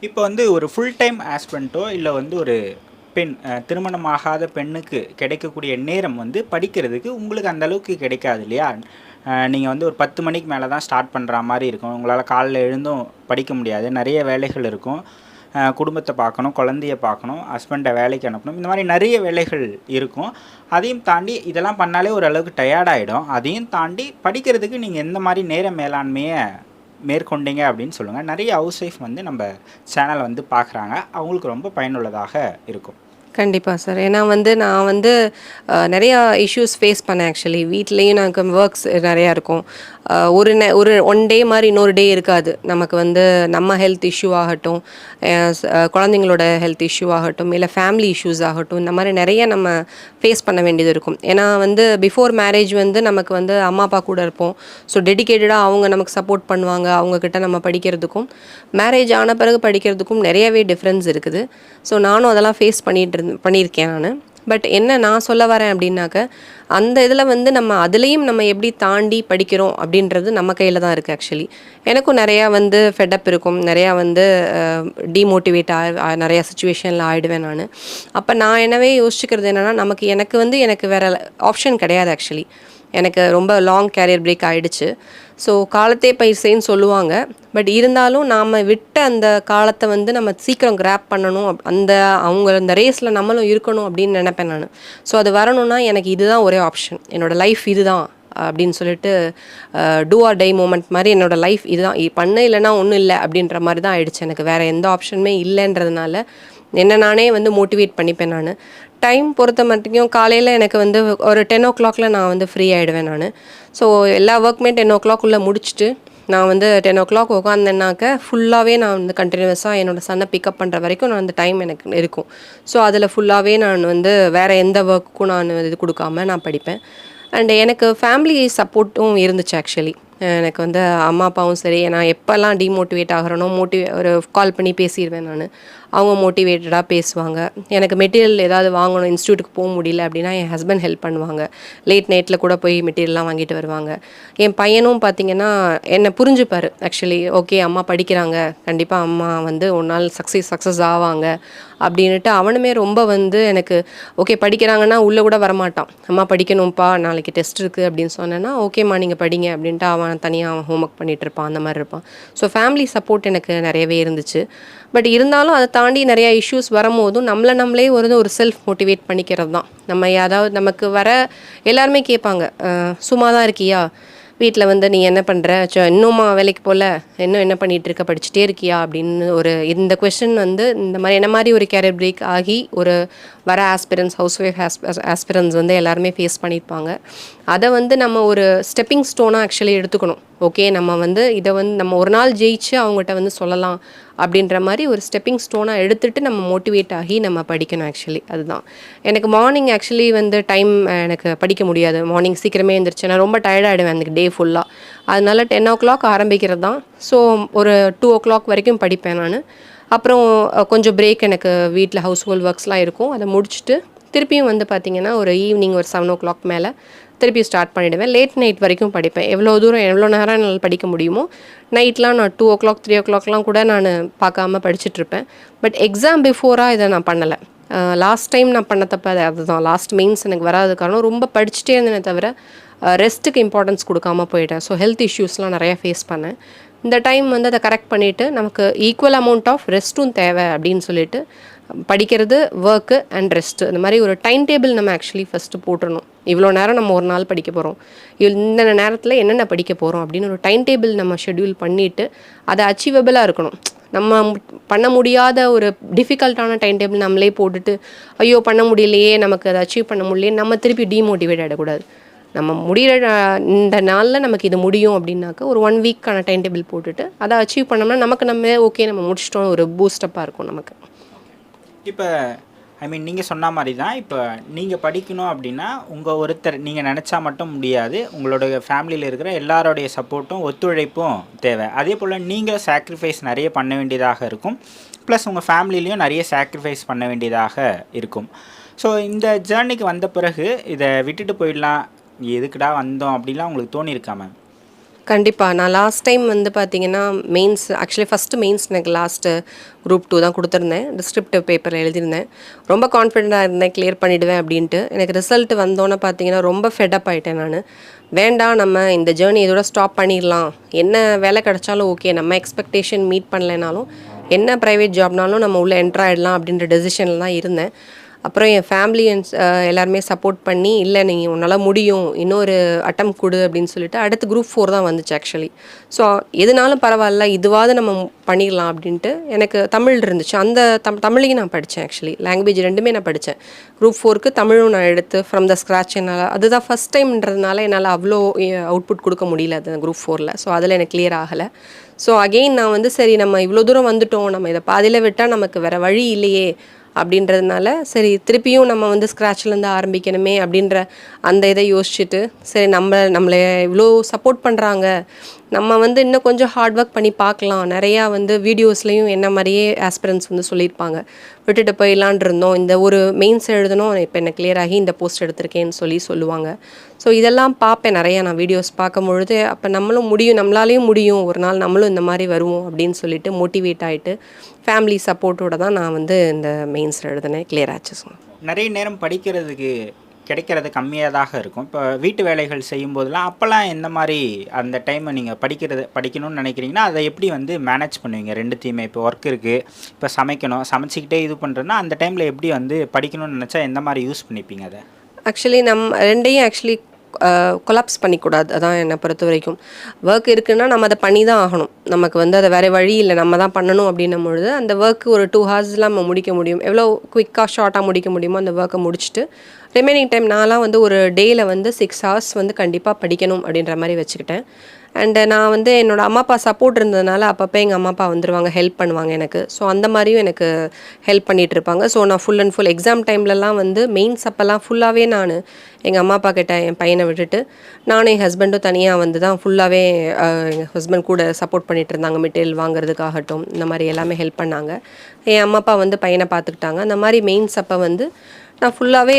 இப்போ வந்து ஒரு ஃபுல் டைம் ஆஸ்பிரண்ட்டோ இல்லை வந்து ஒரு பெண் திருமணமாகாத பெண்ணுக்கு கிடைக்கக்கூடிய நேரம் வந்து படிக்கிறதுக்கு உங்களுக்கு அந்த அளவுக்கு கிடைக்காது இல்லையா? நீங்கள் வந்து ஒரு 10 மணிக்கு மேலே தான் ஸ்டார்ட் பண்ணுற மாதிரி இருக்கும். உங்களால் காலைல எழுந்தும் படிக்க முடியாது. நிறைய வேலைகள் இருக்கும். குடும்பத்தை பார்க்கணும், குழந்தைய பார்க்கணும், ஹஸ்பண்டை வேலைக்கு அனுப்பணும். இந்த மாதிரி நிறைய வேலைகள் இருக்கும். அதையும் தாண்டி இதெல்லாம் பண்ணாலே ஓரளவுக்கு டயர்டாகிடும். அதையும் தாண்டி படிக்கிறதுக்கு நீங்கள் எந்த மாதிரி நேர மேலாண்மையை மேற்கொண்டீங்க அப்படின்னு சொல்லுங்கள். நிறைய ஹவுஸ் ஒய்ஃப் வந்து நம்ம சேனலை வந்து பார்க்குறாங்க. அவங்களுக்கு ரொம்ப பயனுள்ளதாக இருக்கும். கண்டிப்பாக சார். ஏன்னா வந்து நான் வந்து நிறையா இஷ்யூஸ் ஃபேஸ் பண்ணேன் ஆக்சுவலி. வீட்லேயும் எனக்கு ஒர்க்ஸ் நிறையா இருக்கும். ஒரு ஒன் டே மாதிரி இன்னொரு டே இருக்காது. நமக்கு வந்து நம்ம ஹெல்த் இஷ்யூ ஆகட்டும், குழந்தைங்களோட ஹெல்த் இஷ்யூ ஆகட்டும், இல்லை ஃபேமிலி இஷ்யூஸ் ஆகட்டும், இந்த மாதிரி நிறைய நம்ம ஃபேஸ் பண்ண வேண்டியது இருக்கும். ஏன்னா வந்து பிஃபோர் மேரேஜ் வந்து நமக்கு வந்து அம்மா அப்பா கூட இருப்போம். ஸோ டெடிக்கேட்டடாக அவங்க நமக்கு சப்போர்ட் பண்ணுவாங்க. அவங்கக்கிட்ட நம்ம படிக்கிறதுக்கும் மேரேஜ் ஆன பிறகு படிக்கிறதுக்கும் நிறையவே டிஃப்ரென்ஸ் இருக்குது. ஸோ நானும் அதெல்லாம் ஃபேஸ் பண்ணியிருக்கேன் நான். பட் என்ன நான் சொல்ல வரேன் அப்படின்னாக்க, அந்த இதில் வந்து நம்ம அதுலேயும் நம்ம எப்படி தாண்டி படிக்கிறோம் அப்படின்றது நம்ம கையில் தான் இருக்குது ஆக்சுவலி. எனக்கும் நிறையா வந்து ஃபெட்டப் இருக்கும். நிறையா வந்து டீமோட்டிவேட் நிறையா சுச்சுவேஷனில் ஆகிடுவேன் நான். அப்போ நான் என்னவே யோசிச்சுக்கிறது என்னென்னா, எனக்கு வேறு ஆப்ஷன் கிடையாது ஆக்சுவலி. எனக்கு ரொம்ப லாங் கேரியர் பிரேக் ஆகிடுச்சு. ஸோ காலத்தே பயிர்சேன்னு சொல்லுவாங்க. பட் இருந்தாலும் நாம் விட்ட அந்த காலத்தை வந்து நம்ம சீக்கிரம் கிராப் பண்ணணும். அந்த ரேஸில் நம்மளும் இருக்கணும் அப்படின்னு நினைப்பேன் நான். ஸோ அது வரணும்னா எனக்கு இதுதான் ஒரே ஆப்ஷன். என்னோடய லைஃப் இதுதான் அப்படின்னு சொல்லிட்டு டூ ஆர் டை மூமெண்ட் மாதிரி என்னோடய லைஃப் இதுதான். பண்ண இல்லைன்னா ஒன்றும் இல்லை அப்படின்ற மாதிரி தான் ஆயிடுச்சு. எனக்கு வேறு எந்த ஆப்ஷனுமே இல்லைன்றதுனால என்ன நானே வந்து மோட்டிவேட் பண்ணிப்பேன் நான். டைம் பொறுத்த மட்டும் காலையில் எனக்கு வந்து ஒரு 10 o'clock நான் வந்து ஃப்ரீ ஆகிடுவேன் நான். ஸோ எல்லா ஒர்க்குமே 10 o'clock முடிச்சுட்டு நான் வந்து 10 o'clock உட்காந்தேன்னாக்க ஃபுல்லாகவே நான் வந்து கண்டினியூஸாக என்னோடய சன்னை பிக்கப் பண்ணுற வரைக்கும் நான் அந்த டைம் எனக்கு இருக்கும். ஸோ அதில் ஃபுல்லாகவே நான் வந்து வேறு எந்த ஒர்க்குக்கும் நான் இது கொடுக்காம நான் படிப்பேன். அண்ட் எனக்கு ஃபேமிலி சப்போர்ட்டும் இருந்துச்சு ஆக்சுவலி. எனக்கு வந்து அம்மா அப்பாவும் சரி, நான் எப்போல்லாம் டிமோட்டிவேட் ஆகிறேனோ ஒரு கால் பண்ணி பேசிடுவேன் நான். அவங்க மோட்டிவேட்டடாக பேசுவாங்க. எனக்கு மெட்டீரியல் ஏதாவது வாங்கணும், இன்ஸ்டியூட்டுக்கு போக முடியல அப்படின்னா என் ஹஸ்பண்ட் ஹெல்ப் பண்ணுவாங்க. லேட் நைட்டில் கூட போய் மெட்டீரியல்லாம் வாங்கிட்டு வருவாங்க. என் பையனும் பார்த்திங்கன்னா என்னை புரிஞ்சுப்பார் ஆக்சுவலி. ஓகே, அம்மா படிக்கிறாங்க, கண்டிப்பாக அம்மா வந்து ஒரு நாள் சக்ஸஸ் ஆவாங்க அப்படின்ட்டு அவனுமே ரொம்ப வந்து எனக்கு ஓகே படிக்கிறாங்கன்னா உள்ளே கூட வரமாட்டான். அம்மா படிக்கணும்ப்பா, நாளைக்கு டெஸ்ட் இருக்குது அப்படின்னு சொன்னேன்னா ஓகேம்மா நீங்கள் படிங்க அப்படின்ட்டு அவன் தனியாக ஹோம் ஒர்க் பண்ணிகிட்டு இருப்பான், அந்த மாதிரி இருப்பான். ஸோ ஃபேமிலி சப்போர்ட் எனக்கு நிறையவே இருந்துச்சு. பட் இருந்தாலும் அதை தாண்டி நிறையா இஷ்யூஸ் வரும்போதும் நம்மளே ஒரு செல்ஃப் மோட்டிவேட் பண்ணிக்கிறது தான். அதாவது நமக்கு எல்லாருமே கேட்பாங்க, சும்மா தான் இருக்கியா வீட்டில் வந்து நீ என்ன பண்ணுற, இன்னுமா வேலைக்கு போகல, இன்னும் என்ன பண்ணிகிட்டு இருக்க, படிச்சுட்டே இருக்கியா அப்படின்னு இந்த கொஸ்டின் வந்து இந்த மாதிரி என்ன மாதிரி ஒரு கேரியர் பிரேக் ஆகி வர ஆஸ்பிரன்ஸ், ஹவுஸ் ஒய்ஃப் ஆஸ்பிரன்ஸ் வந்து எல்லாருமே ஃபேஸ் பண்ணியிருப்பாங்க. அதை வந்து நம்ம ஒரு ஸ்டெப்பிங் ஸ்டோனாக ஆக்சுவலி எடுத்துக்கணும். ஓகே, நம்ம வந்து இதை வந்து நம்ம ஒரு நாள் ஜெயிச்சு அவங்ககிட்ட வந்து சொல்லலாம் அப்படின்ற மாதிரி ஒரு ஸ்டெப்பிங் ஸ்டோனாக எடுத்துகிட்டு நம்ம மோட்டிவேட் ஆகி நம்ம படிக்கணும் ஆக்சுவலி. அதுதான் எனக்கு மார்னிங் ஆக்சுவலி வந்து டைம் எனக்கு படிக்க முடியாது. மார்னிங் சீக்கிரமே எழுந்திரிச்சு நான் ரொம்ப டயர்டாகிடுவேன் அந்த டே ஃபுல்லாக. அதனால 10 o'clock ஆரம்பிக்கிறது தான். ஸோ ஒரு 2 o'clock வரைக்கும் படிப்பேன் நான். அப்புறம் கொஞ்சம் பிரேக் எனக்கு வீட்டில் ஹவுஸ் ஹோல்ட் ஒர்க்ஸ்லாம் இருக்கும். அதை முடிச்சுட்டு திருப்பியும் வந்து பார்த்திங்கன்னா ஒரு ஈவினிங் ஒரு 7 o'clock மேலே திருப்பி ஸ்டார்ட் பண்ணிவிடுவேன். லேட் நைட் வரைக்கும் படிப்பேன். எவ்வளோ நேரம் என்னால் படிக்க முடியுமோ. நைட்லாம் நான் 2 o'clock 3 o'clockலாம் கூட நான் பார்க்காம படிச்சுட்ருப்பேன். பட் எக்ஸாம் பிஃபோராக இதை நான் பண்ணலை. லாஸ்ட் டைம் நான் பண்ண தப்ப அதுதான். லாஸ்ட் மெயின்ஸ் எனக்கு வராது காரணம் ரொம்ப படிச்சுட்டே இருந்தேனே தவிர ரெஸ்ட்டுக்கு இம்பார்ட்டன்ஸ் கொடுக்காம போயிட்டேன். ஸோ ஹெல்த் இஷ்யூஸ்லாம் நிறையா ஃபேஸ் பண்ணேன். இந்த டைம் வந்து அதை கரெக்ட் பண்ணிவிட்டு நமக்கு ஈக்குவல் அமௌண்ட் ஆஃப் ரெஸ்ட்டும் தேவை அப்படின்னு சொல்லிட்டு படிக்கிறது, ஒர்க்கு அண்ட் ரெஸ்ட்டு, இந்த மாதிரி ஒரு டைம் டேபிள் நம்ம ஆக்சுவலி ஃபஸ்ட்டு போட்டுடணும். இவ்வளோ நேரம் நம்ம ஒரு நாள் படிக்க போகிறோம், இந்த நேரத்தில் என்னென்ன படிக்க போகிறோம் அப்படின்னு ஒரு டைம் டேபிள் நம்ம ஷெட்யூல் பண்ணிவிட்டு அது அச்சீவபிளாக இருக்கணும். நம்ம பண்ண முடியாத ஒரு டிஃபிகல்ட்டான டைம் டேபிள் நம்மளே போட்டுட்டு ஐயோ பண்ண முடியலையே, நமக்கு அதை அச்சீவ் பண்ண முடியலையே நம்ம திருப்பி டீமோட்டிவேட் ஆகிடக்கூடாது. நம்ம முடிகிற இந்த நாளில் நமக்கு இது முடியும் அப்படின்னாக்க ஒரு 1 வீக்கான டைம் டேபிள் போட்டுட்டு அதை அச்சீவ் பண்ணோம்னா நம்ம ஓகே நம்ம முடிச்சிட்டோம், ஒரு பூஸ்டப்பாக இருக்கும் நமக்கு. இப்போ நீங்கள் சொன்ன மாதிரி தான். இப்போ நீங்கள் படிக்கணும் அப்படின்னா ஒருத்தர் நீங்கள் நினச்சா மட்டும் முடியாது. உங்களோட ஃபேமிலியில் இருக்கிற எல்லாரோடைய சப்போர்ட்டும் ஒத்துழைப்பும் தேவை. அதே போல் நீங்கள் சாக்ரிஃபைஸ் நிறைய பண்ண வேண்டியதாக இருக்கும். ப்ளஸ் உங்கள் ஃபேமிலிலையும் நிறைய சாக்ரிஃபைஸ் பண்ண வேண்டியதாக இருக்கும். ஸோ இந்த ஜேர்னிக்கு வந்த பிறகு இதை விட்டுட்டு போயிடலாம், எதுக்குடா வந்தோம் அப்படிலாம் உங்களுக்கு தோணியிருக்கா மேம்? கண்டிப்பாக. நான் லாஸ்ட் டைம் வந்து பார்த்தீங்கன்னா, மெயின்ஸ் ஆக்சுவலி ஃபஸ்ட்டு மெயின்ஸ் எனக்கு லாஸ்ட்டு குரூப் 2 தான் கொடுத்துருந்தேன். டிஸ்கிரிப்டிவ் பேப்பர் எழுதியிருந்தேன். ரொம்ப கான்ஃபிடென்ட்டாக இருந்தேன் கிளியர் பண்ணிடுவேன் அப்படின்ட்டு. எனக்கு ரிசல்ட் வந்தோன்னே பார்த்தீங்கன்னா, ரொம்ப ஃபெட் அப் ஆயிட்டேன் நானு. வேண்டாம், நம்ம இந்த ஜேர்னி இதோட ஸ்டாப் பண்ணிடலாம். என்ன வேலை கிடைச்சாலும் ஓகே. நம்ம எக்ஸ்பெக்டேஷன் மீட் பண்ணலைனாலும், என்ன ப்ரைவேட் ஜாப்னாலும் நம்ம உள்ளே என்டர் ஆகிடலாம் அப்படின்ற டெசிஷனில் தான் இருந்தேன். அப்புறம் என் ஃபேமிலி எல்லாருமே சப்போர்ட் பண்ணி, இல்லை நீ உன்னால் முடியும், இன்னொரு அட்டம் கொடு அப்படின்னு சொல்லிட்டு அடுத்து குரூப் 4 தான் வந்துச்சு ஆக்சுவலி. ஸோ எதுனாலும் பரவாயில்ல, இதுவாவது நம்ம பண்ணிடலாம் அப்படின்ட்டு எனக்கு தமிழ் இருந்துச்சு. அந்த தமிழையும் நான் படித்தேன் ஆக்சுவலி. லாங்குவேஜ் ரெண்டுமே நான் படித்தேன். குரூப் 4க்கு தமிழும் நான் எடுத்து ஃப்ரம் த ஸ்க்ராட்ச். என்னால் அதுதான் ஃபஸ்ட் டைம்ன்றதுனால என்னால் அவ்வளோ அவுட்புட் கொடுக்க முடியல அது குரூப் 4ல். ஸோ அதில் எனக்கு கிளியர் ஆகலை. ஸோ அகெயின் நான் வந்து சரி, நம்ம இவ்வளோ தூரம் வந்துட்டோம், நம்ம இதை பாதியில் விட்டால் நமக்கு வேறு வழி இல்லையே அப்படின்றதுனால, சரி திருப்பியும் நம்ம வந்து ஸ்க்ராட்ச்லேருந்து ஆரம்பிக்கணுமே அப்படின்ற அந்த இதை யோசிச்சுட்டு, சரி நம்மளை இவ்வளோ சப்போர்ட் பண்ணுறாங்க, நம்ம வந்து இன்னும் கொஞ்சம் ஹார்ட் ஒர்க் பண்ணி பார்க்கலாம். நிறையா வந்து வீடியோஸ்லேயும் என்ன மாதிரியே ஆஸ்பிரன்ஸ் வந்து சொல்லியிருப்பாங்க. விட்டுட்டு போயிடலான் இருந்தோம், இந்த ஒரு மெயின்ஸ் எழுதணும், இப்போ என்ன கிளியர் ஆகி இந்த போஸ்ட் எடுத்திருக்கேன்னு சொல்லுவாங்க. ஸோ இதெல்லாம் பார்ப்பேன் நிறையா. நான் வீடியோஸ் பார்க்கும்பொழுது, அப்போ நம்மளும் முடியும், நம்மளாலேயும் முடியும், ஒரு நாள் நம்மளும் இந்த மாதிரி வருவோம் அப்படின்னு சொல்லிட்டு மோட்டிவேட் ஆகிட்டு ஃபேமிலி சப்போர்ட்டோட தான் நான் வந்து இந்த மெயின்ஸ் எழுதினேன். கிளியர் ஆச்சு. நிறைய நேரம் படிக்கிறதுக்கு கிடைக்கிறது கம்மியாக தான் இருக்கும். இப்போ வீட்டு வேலைகள் செய்யும்போதெல்லாம் அப்போல்லாம் எந்த மாதிரி அந்த டைமை நீங்கள் படிக்கணும்னு நினைக்கிறீங்கன்னா, அதை எப்படி வந்து மேனேஜ் பண்ணுவீங்க ரெண்டுத்தையுமே? இப்போ ஒர்க் இருக்குது, இப்போ சமைச்சிக்கிட்டே இது பண்ணுறேன்னா, அந்த டைமில் எப்படி வந்து படிக்கணும்னு நினச்சா எந்த மாதிரி யூஸ் பண்ணிப்பீங்க அதை? ஆக்சுவலி நம்ம ரெண்டையும் ஆக்சுவலி கொலாப்ஸ் பண்ணிக்கூடாது. அதான் என்னை பொறுத்த வரைக்கும். ஒர்க் இருக்குன்னா நம்ம அதை பண்ணி தான் ஆகணும். நமக்கு வந்து அதை வேறு வழி இல்லை, நம்ம தான் பண்ணணும் அப்படின்னும் பொழுது அந்த ஒர்க்கு ஒரு 2 ஹார்ஸில் நம்ம முடிக்க முடியும். எவ்வளோ குயிக்காக ஷார்ட்டாக முடிக்க முடியுமோ அந்த ஒர்க்கை முடிச்சுட்டு, ரிமைனிங் டைம் நான்லாம் வந்து ஒரு டேயில் வந்து 6 ஹார்ஸ் வந்து கண்டிப்பாக படிக்கணும் அப்படின்ற மாதிரி வச்சுக்கிட்டேன். அண்டு நான் வந்து என்னோடய அம்மா அப்பா சப்போர்ட் இருந்ததுனால அப்பப்போ எங்கள் அம்மா அப்பா வந்துடுவாங்க, ஹெல்ப் பண்ணுவாங்க எனக்கு. ஸோ அந்த மாதிரியும் எனக்கு ஹெல்ப் பண்ணிகிட்ருப்பாங்க. ஸோ நான் ஃபுல் அண்ட் ஃபுல் எக்ஸாம் டைம்லலாம் வந்து மெயின்ஸ் அப்போல்லாம் ஃபுல்லாகவே நான் எங்கள் அம்மா அப்பா கிட்ட என் பையனை விட்டுட்டு நானும் என் ஹஸ்பண்டும் தனியாக வந்து தான் ஃபுல்லாகவே எங்கள் ஹஸ்பண்ட் கூட சப்போர்ட் பண்ணிகிட்டு இருந்தாங்க. மெட்டீரியல் வாங்குறதுக்காகட்டும், இந்த மாதிரி எல்லாமே ஹெல்ப் பண்ணாங்க. என் அம்மா அப்பா வந்து பையனை பார்த்துக்கிட்டாங்க. அந்த மாதிரி மெயின்ஸ் அப்போ வந்து நான் ஃபுல்லாகவே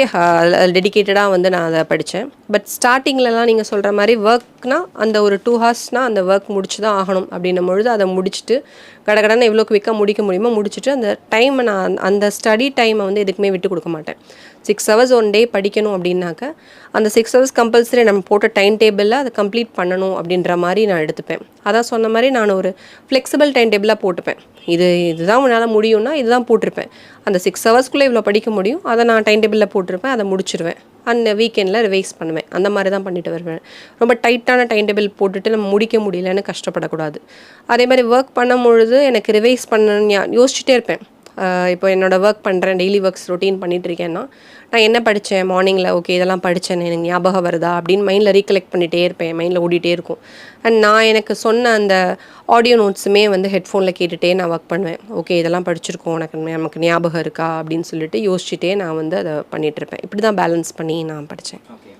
டெடிக்கேட்டடாக வந்து நான் அதை படித்தேன். பட் ஸ்டார்டிங்லலாம் நீங்கள் சொல்கிற மாதிரி ஒர்க்னால் அந்த ஒரு 2 ஹார்ஸ்னால் அந்த ஒர்க் முடிச்சு தான் ஆகணும் அப்படின்னும் பொழுது அதை முடிச்சுட்டு கடகடன்னு எவ்வளோ குவிக்காக முடிக்க முடியுமோ முடிச்சுட்டு அந்த டைமை நான் அந்த ஸ்டடி டைமை வந்து எதுக்குமே விட்டு கொடுக்க மாட்டேன். 6 ஹவர்ஸ் ஒன் டே படிக்கணும் அப்படின்னாக்க அந்த 6 ஹவர்ஸ் கம்பல்சரி நம்ம போட்ட டைம் டேபிளில் அதை கம்ப்ளீட் பண்ணணும் அப்படின்ற மாதிரி நான் எடுத்துப்பேன். அதான் சொன்ன மாதிரி நான் ஒரு ஃப்ளெக்சிபிள் டைம் டேபிளாக போட்டுப்பேன். இதுதான் உன்னால் முடியும்னா இதுதான் போட்டிருப்பேன். அந்த 6 ஹவர்ஸ்க்குள்ளே இவ்வளோ படிக்க முடியும், அதை நான் டைம் டேபிளில் போட்டிருப்பேன், அதை முடிச்சிடுவேன். அந்த வீக்கெண்டில் ரிவைஸ் பண்ணுவேன். அந்த மாதிரி தான் பண்ணிட்டு வருவேன். ரொம்ப டைட்டான டைம் டேபிள் போட்டுட்டு நம்ம முடிக்க முடியலன்னு கஷ்டப்படக்கூடாது. அதே மாதிரி ஒர்க் பண்ணும்பொழுது எனக்கு ரிவைஸ் பண்ணணும்னு யோசிச்சுட்டே இருப்பேன். இப்போ என்னோடய ஒர்க் பண்ணுறேன், டெய்லி ஒர்க்ஸ் ரொட்டீன் பண்ணிகிட்ருக்கேன்னா நான் என்ன படித்தேன் மார்னிங்கில், ஓகே இதெல்லாம் படித்தேன், எனக்கு ஞாபகம் வருதா அப்படின்னு மைண்டில் ரீகலெக்ட் பண்ணிகிட்டே இருப்பேன். மைண்டில் ஓடிட்டே இருக்கும். அண்ட் நான் எனக்கு சொன்ன அந்த ஆடியோ நோட்ஸுமே வந்து ஹெட்ஃபோனில் கேட்டுகிட்டே நான் ஒர்க் பண்ணுவேன். ஓகே இதெல்லாம் படிச்சிருக்கோம், நமக்கு ஞாபகம் இருக்கா அப்படின்னு சொல்லிட்டு யோசிச்சுட்டே நான் வந்து அதை பண்ணிகிட்ருப்பேன். இப்படி தான் பேலன்ஸ் பண்ணி நான் படித்தேன். ஓகே.